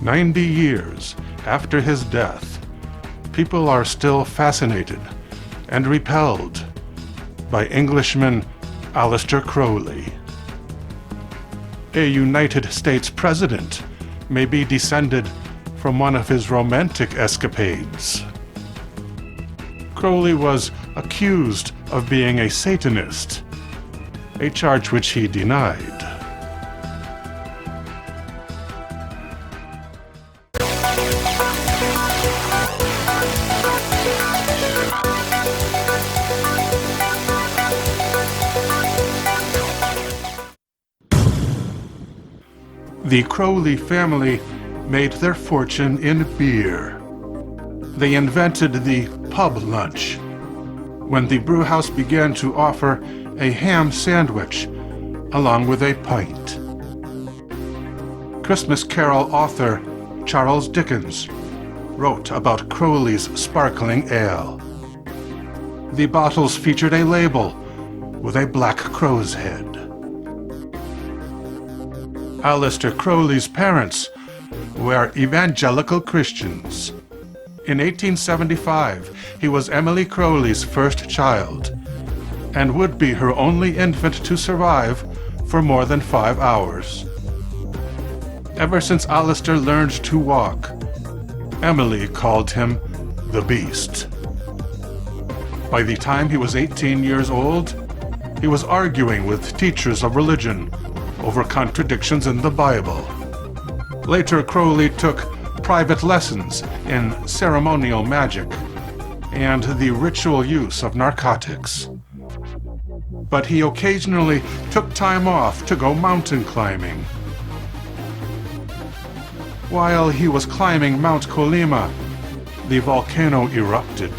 90 years after his death, people are still fascinated and repelled by Englishman Aleister Crowley. A United States president may be descended from one of his romantic escapades. Crowley was accused of being a Satanist, a charge which he denied. The Crowley family made their fortune in beer. They invented the pub lunch when the brewhouse began to offer a ham sandwich along with a pint. Christmas Carol author Charles Dickens wrote about Crowley's sparkling ale. The bottles featured a label with a black crow's head. Aleister Crowley's parents were evangelical Christians. In 1875, he was Emily Crowley's first child and would be her only infant to survive for more than 5 hours. Ever since Aleister learned to walk, Emily called him the Beast. By the time he was 18 years old, he was arguing with teachers of religion over contradictions in the Bible. Later, Crowley took private lessons in ceremonial magic and the ritual use of narcotics. But he occasionally took time off to go mountain climbing. While he was climbing Mount Colima, the volcano erupted,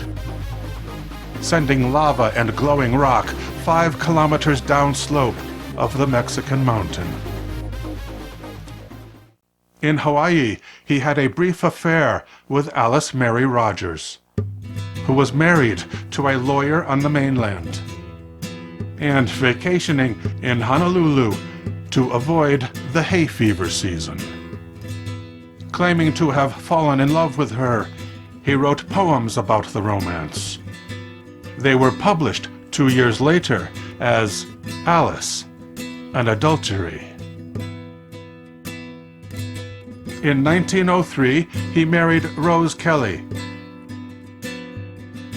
sending lava and glowing rock 5 kilometers downslope of the Mexican mountain. In Hawaii, he had a brief affair with Alice Mary Rogers, who was married to a lawyer on the mainland, and vacationing in Honolulu to avoid the hay fever season. Claiming to have fallen in love with her, he wrote poems about the romance. They were published 2 years later as Alice, an Adultery. In 1903, he married Rose Kelly.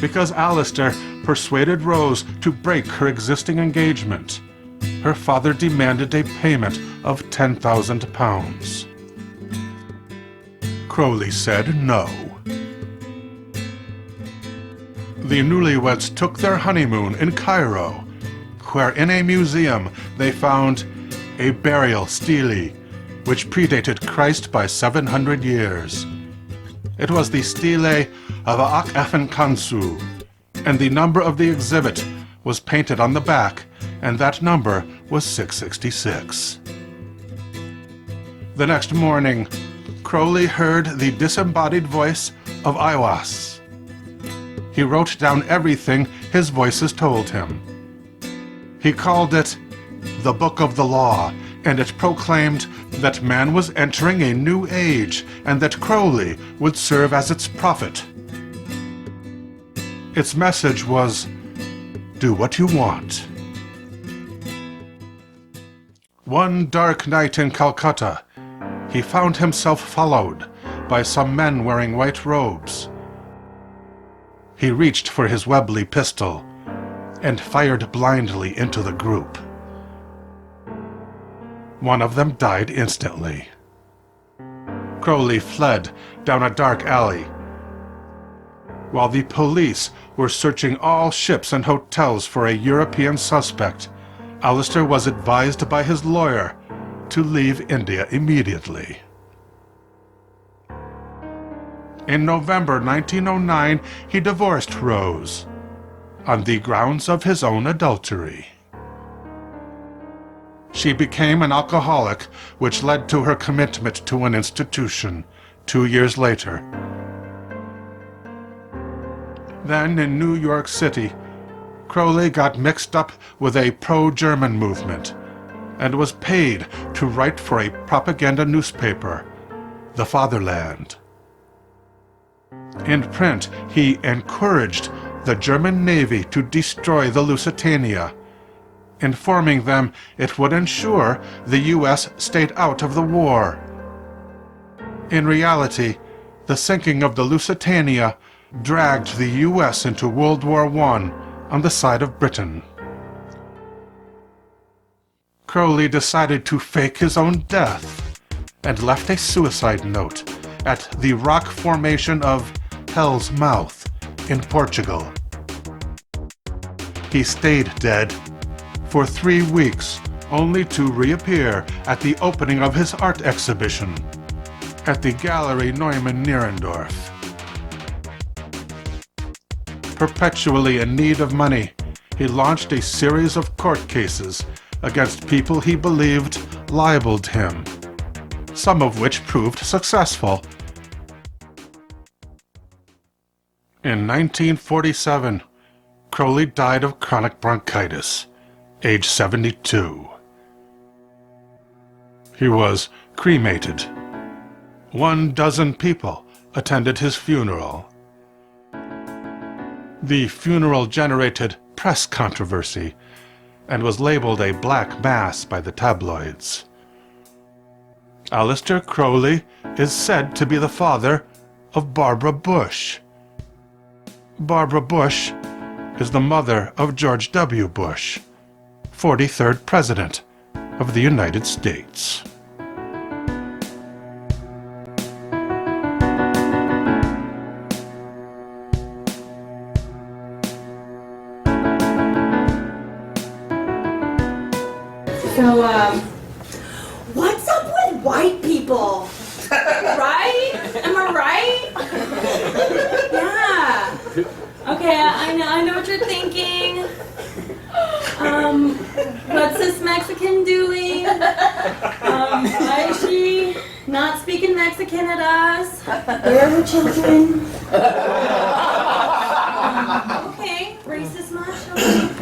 Because Aleister persuaded Rose to break her existing engagement, her father demanded a payment of £10,000. Crowley said no. The newlyweds took their honeymoon in Cairo, where in a museum they found a burial stele which predated Christ by 700 years. It was the stele of Ak-Efen-Kansu, and the number of the exhibit was painted on the back, and that number was 666. The next morning, Crowley heard the disembodied voice of Aiwass. He wrote down everything his voices told him. He called it the Book of the Law, and it proclaimed that man was entering a new age and that Crowley would serve as its prophet. Its message was, do what you want. One dark night in Calcutta, he found himself followed by some men wearing white robes. He reached for his Webley pistol and fired blindly into the group. One of them died instantly. Crowley fled down a dark alley. While the police were searching all ships and hotels for a European suspect, Aleister was advised by his lawyer to leave India immediately. In November 1909, he divorced Rose on the grounds of his own adultery. She became an alcoholic, which led to her commitment to an institution 2 years later. Then, in New York City, Crowley got mixed up with a pro-German movement and was paid to write for a propaganda newspaper the fatherland. In print, he encouraged the German Navy to destroy the Lusitania, informing them it would ensure the U.S. stayed out of the war. In reality, the sinking of the Lusitania dragged the U.S. into World War I on the side of Britain. Crowley decided to fake his own death and left a suicide note at the rock formation of Hell's Mouth in Portugal. He stayed dead for 3 weeks, only to reappear at the opening of his art exhibition at the Gallery Neumann-Nierendorf. Perpetually in need of money, he launched a series of court cases against people he believed libeled him, some of which proved successful. In 1947, Crowley died of chronic bronchitis, age 72. He was cremated. 12 people attended his funeral. The funeral generated press controversy and was labeled a black mass by the tabloids. Aleister Crowley is said to be the father of Barbara Bush. Barbara Bush is the mother of George W. Bush, 43rd President of the United States. So, what's up with white people? Right? Am I right? Yeah. Okay, I know what you're thinking. What's this Mexican doing? Why is she not speaking Mexican at us? Where are her children? Okay, racist much? Okay.